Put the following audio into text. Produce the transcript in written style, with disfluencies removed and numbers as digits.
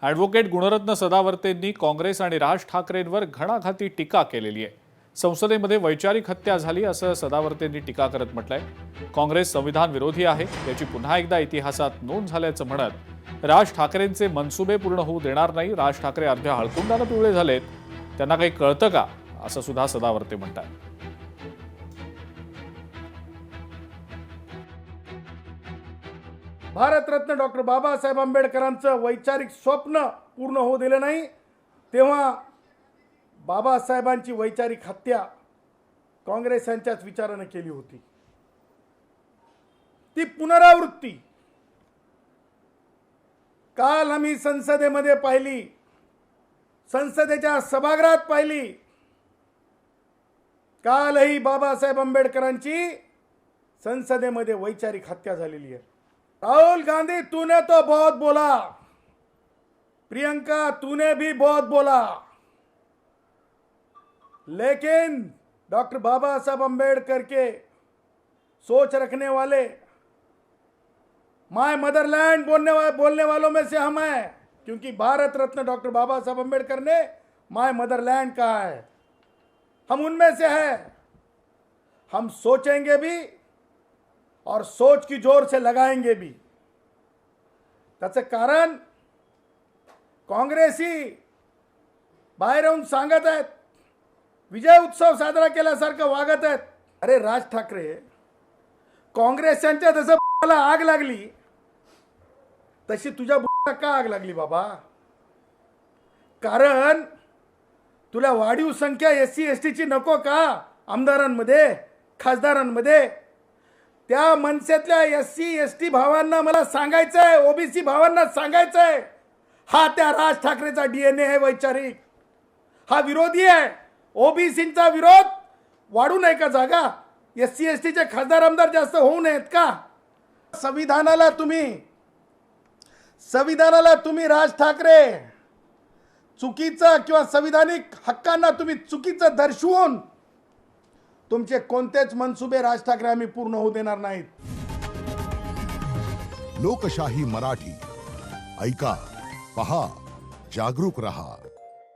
Advocate Gunratna सदावर्तेंनी Congress आणि राज ठाकरेंवर घणाघाती टीका केलेली आहे। संसदेमध्ये वैचारिक हत्या झाली असं सदावर्तेंनी टीका करत म्हटलंय। काँग्रेस संविधान विरोधी आहे याची पुन्हा एकदा इतिहासात नोंद झाल्याचं म्हणत राज ठाकरेंचे मनसुबे पूर्ण होऊ देणार नाही। राज ठाकरे अर्ध्या हळकुंडाने पिवळे झालेत, त्यांना काही कळतं का असं सुद्धा सदावर्ते म्हणतात। भारतरत्न डॉक्टर बाबासाहेब आंबेडकरांचं वैचारिक स्वप्न पूर्ण होऊ दिलं नाही, तेव्हा बाबासाहेबांची वैचारिक हत्या काँग्रेस यांच्याच विचाराने केली होती। ती पुनरावृत्ती काल आम्ही संसदेमध्ये पाहिली, संसदेच्या सभागृहात पाहिली। कालही बाबासाहेब आंबेडकरांची संसदेमध्ये वैचारिक हत्या झालेली आहे। राहुल गांधी, तूने तो बहुत बोला, प्रियंका तूने भी बहुत बोला, लेकिन डॉक्टर बाबा साहब अम्बेडकर के सोच रखने वाले, माय मदरलैंड बोलने वालों में से हम हैं, क्योंकि भारत रत्न डॉक्टर बाबा साहब अम्बेडकर ने माय मदरलैंड कहा है। हम उनमें से हैं। हम सोचेंगे भी और सोच की जोर से लगाएंगे भी। त्याचं कारण काँग्रेसी बाहेर येऊन सांगत आहेत, विजय उत्सव साजरा केल्यासारखं वागत आहेत। अरे राज ठाकरे, काँग्रेसच्या जसं मला आग लागली तशी तुझ्या बुडाला का आग लागली बाबा? कारण तुला वाढीव संख्या SC ST ची नको का आमदारांमध्ये, खासदारांमध्ये? त्या मनसेतल्या SC ST भावांना मला सांगायचंय, OBC भावांना सांगायचंय, हा त्या राज ठाकरेचा DNA आहे वैचारिक। हा विरोधी आहे। OBCंचा विरोध वाढू नये का जागा? SC ST चे खासदार आमदार जास्त होऊ नयेत का? संविधानाला तुम्ही राज ठाकरे चुकीचं किंवा संविधानिक हक्कांना तुम्ही चुकीचं दर्शवून तुमचे कोणतेच मनसुबे राज ठाकरे आम्ही पूर्ण होऊ देणार नाहीत। लोकशाही मराठी ऐका, पहा, जागरूक रहा।